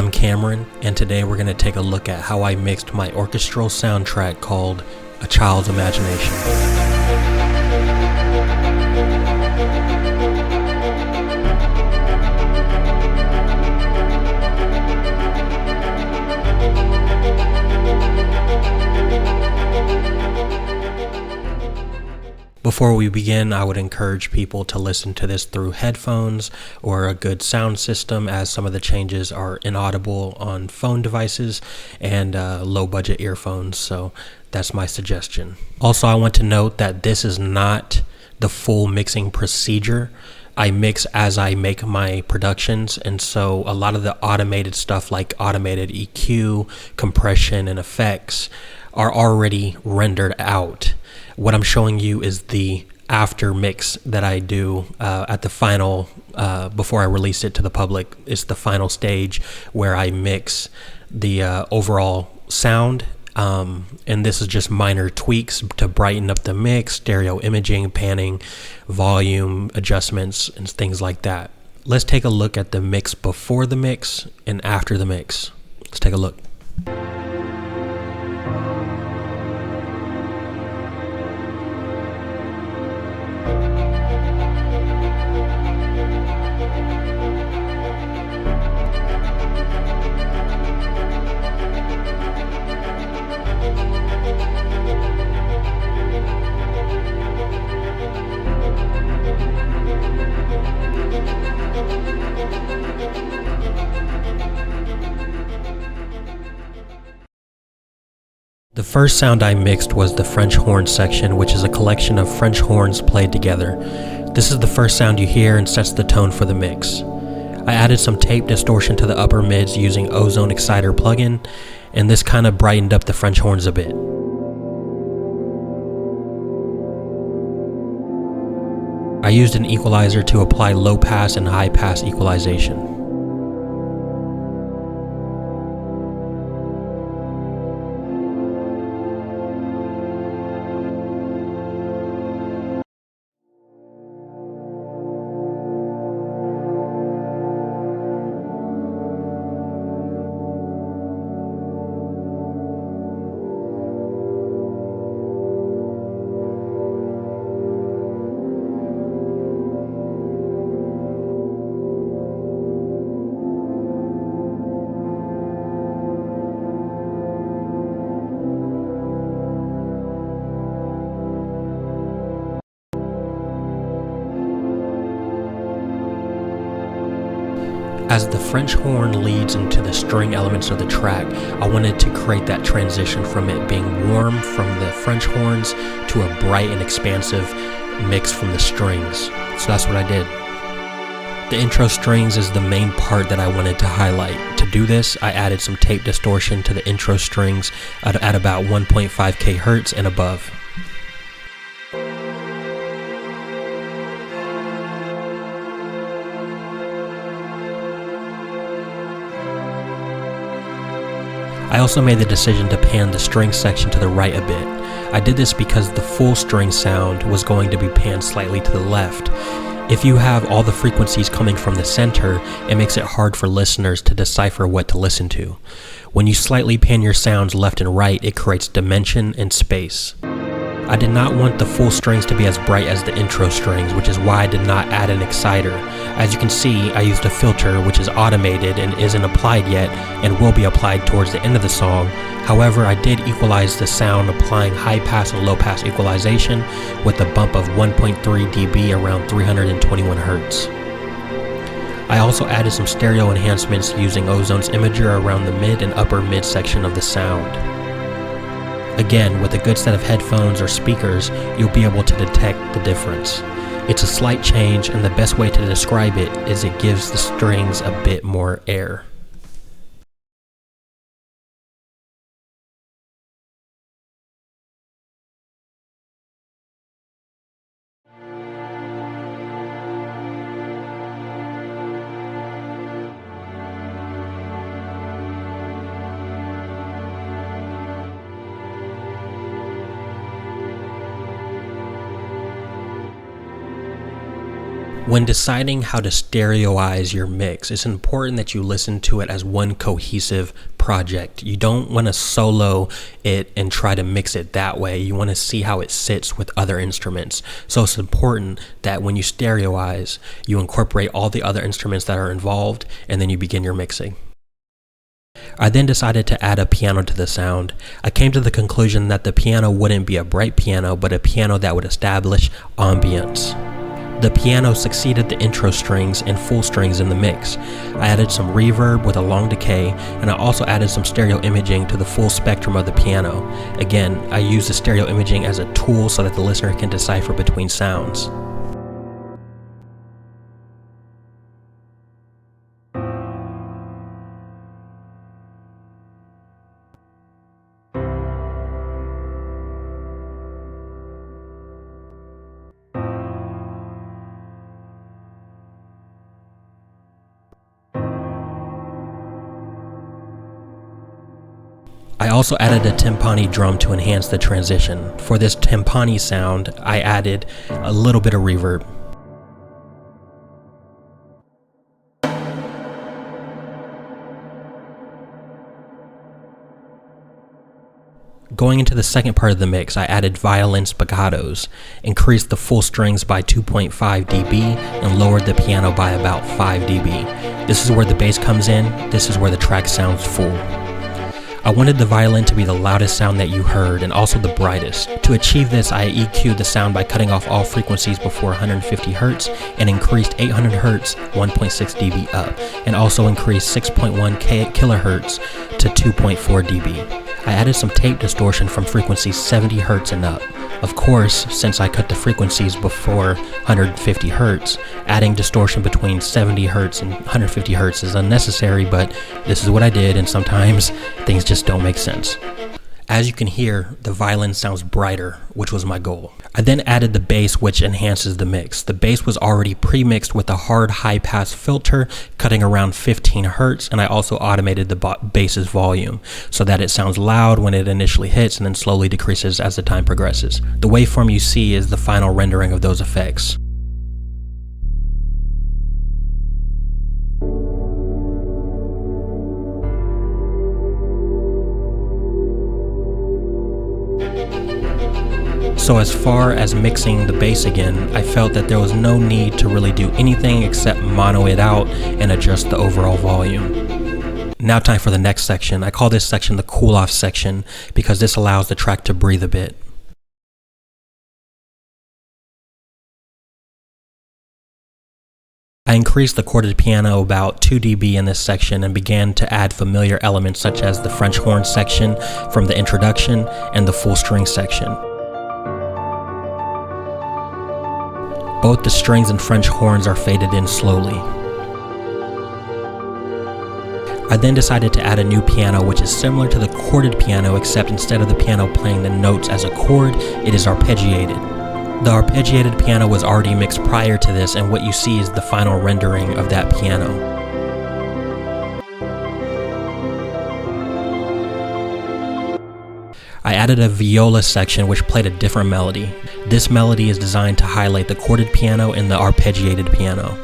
I'm Cameron, and today we're going to take a look at how I mixed my orchestral soundtrack called A Child's Imagination. Before we begin, I would encourage people to listen to this through headphones or a good sound system, as some of the changes are inaudible on phone devices and low-budget earphones, so that's my suggestion. Also, I want to note that this is not the full mixing procedure. I mix as I make my productions, and so a lot of the automated stuff like automated EQ, compression, and effects are already rendered out. What I'm showing you is the after mix that I do at the final, before I release it to the public. It's the final stage where I mix the overall sound, and this is just minor tweaks to brighten up the mix, stereo imaging, panning, volume adjustments, and things like that. Let's take a look at the mix before the mix and after the mix. Let's take a look. The first sound I mixed was the French horn section, which is a collection of French horns played together. This is the first sound you hear and sets the tone for the mix. I added some tape distortion to the upper mids using Ozone Exciter plugin, and this kind of brightened up the French horns a bit. I used an equalizer to apply low pass and high pass equalization. As the French horn leads into the string elements of the track, I wanted to create that transition from it being warm from the French horns to a bright and expansive mix from the strings. So that's what I did. The intro strings is the main part that I wanted to highlight. To do this, I added some tape distortion to the intro strings at about 1.5 kHz and above. I also made the decision to pan the string section to the right a bit. I did this because the full string sound was going to be panned slightly to the left. If you have all the frequencies coming from the center, it makes it hard for listeners to decipher what to listen to. When you slightly pan your sounds left and right, it creates dimension and space. I did not want the full strings to be as bright as the intro strings, which is why I did not add an exciter. As you can see, I used a filter which is automated and isn't applied yet and will be applied towards the end of the song. However, I did equalize the sound, applying high pass and low pass equalization with a bump of 1.3 dB around 321 Hz. I also added some stereo enhancements using Ozone's imager around the mid and upper mid section of the sound. Again, with a good set of headphones or speakers, you'll be able to detect the difference. It's a slight change, and the best way to describe it is it gives the strings a bit more air. When deciding how to stereoize your mix, it's important that you listen to it as one cohesive project. You don't want to solo it and try to mix it that way. You want to see how it sits with other instruments. So it's important that when you stereoize, you incorporate all the other instruments that are involved, and then you begin your mixing. I then decided to add a piano to the sound. I came to the conclusion that the piano wouldn't be a bright piano, but a piano that would establish ambience. The piano succeeded the intro strings and full strings in the mix. I added some reverb with a long decay, and I also added some stereo imaging to the full spectrum of the piano. Again, I used the stereo imaging as a tool so that the listener can decipher between sounds. I also added a timpani drum to enhance the transition. For this timpani sound, I added a little bit of reverb. Going into the second part of the mix, I added violin spiccatos, increased the full strings by 2.5 dB, and lowered the piano by about 5 dB. This is where the bass comes in. This is where the track sounds full. I wanted the violin to be the loudest sound that you heard and also the brightest. To achieve this, I EQ'd the sound by cutting off all frequencies before 150 Hz and increased 800 Hz 1.6 dB up, and also increased 6.1 kHz to 2.4 dB. I added some tape distortion from frequencies 70 Hz and up. Of course, since I cut the frequencies before 150 Hz, adding distortion between 70 Hz and 150 Hz is unnecessary, but this is what I did, and sometimes things just don't make sense. As you can hear, the violin sounds brighter, which was my goal. I then added the bass, which enhances the mix. The bass was already pre-mixed with a hard high-pass filter, cutting around 15 Hz, and I also automated the bass's volume so that it sounds loud when it initially hits and then slowly decreases as the time progresses. The waveform you see is the final rendering of those effects. So as far as mixing the bass again, I felt that there was no need to really do anything except mono it out and adjust the overall volume. Now time for the next section. I call this section the cool off section because this allows the track to breathe a bit. I increased the chorded piano about 2 dB in this section and began to add familiar elements such as the French horn section from the introduction and the full string section. Both the strings and French horns are faded in slowly. I then decided to add a new piano which is similar to the chorded piano, except instead of the piano playing the notes as a chord, it is arpeggiated. The arpeggiated piano was already mixed prior to this, and what you see is the final rendering of that piano. I added a viola section which played a different melody. This melody is designed to highlight the chorded piano and the arpeggiated piano.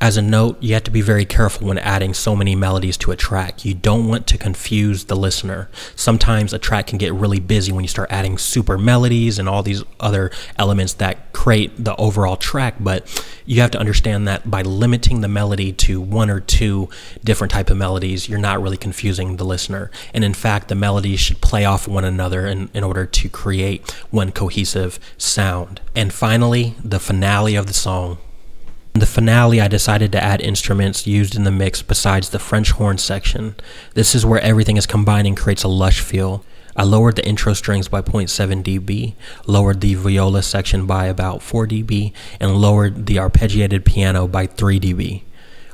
As a note, you have to be very careful when adding so many melodies to a track. You don't want to confuse the listener. Sometimes a track can get really busy when you start adding super melodies and all these other elements that create the overall track, but you have to understand that by limiting the melody to one or two different type of melodies, you're not really confusing the listener. And in fact, the melodies should play off one another in order to create one cohesive sound. And finally, the finale of the song. In the finale, I decided to add instruments used in the mix besides the French horn section. This is where everything is combined and creates a lush feel. I lowered the intro strings by 0.7 dB, lowered the viola section by about 4 dB, and lowered the arpeggiated piano by 3 dB.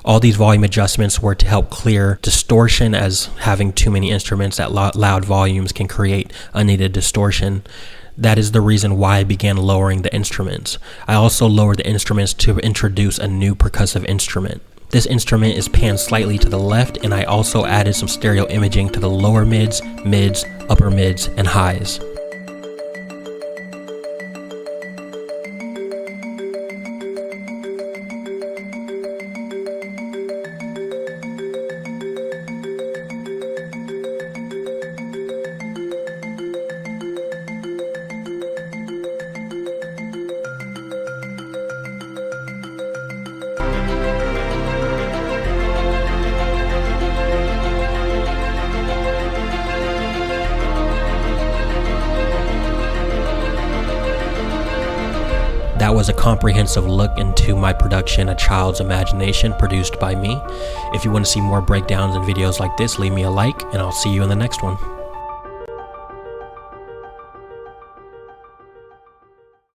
All these volume adjustments were to help clear distortion, as having too many instruments at loud volumes can create unneeded distortion. That is the reason why I began lowering the instruments. I also lowered the instruments to introduce a new percussive instrument. This instrument is panned slightly to the left, and I also added some stereo imaging to the lower mids, upper mids, and highs. was a comprehensive look into my production, A Child's Imagination, produced by me. If you want to see more breakdowns and videos like this, leave me a like, and I'll see you in the next one.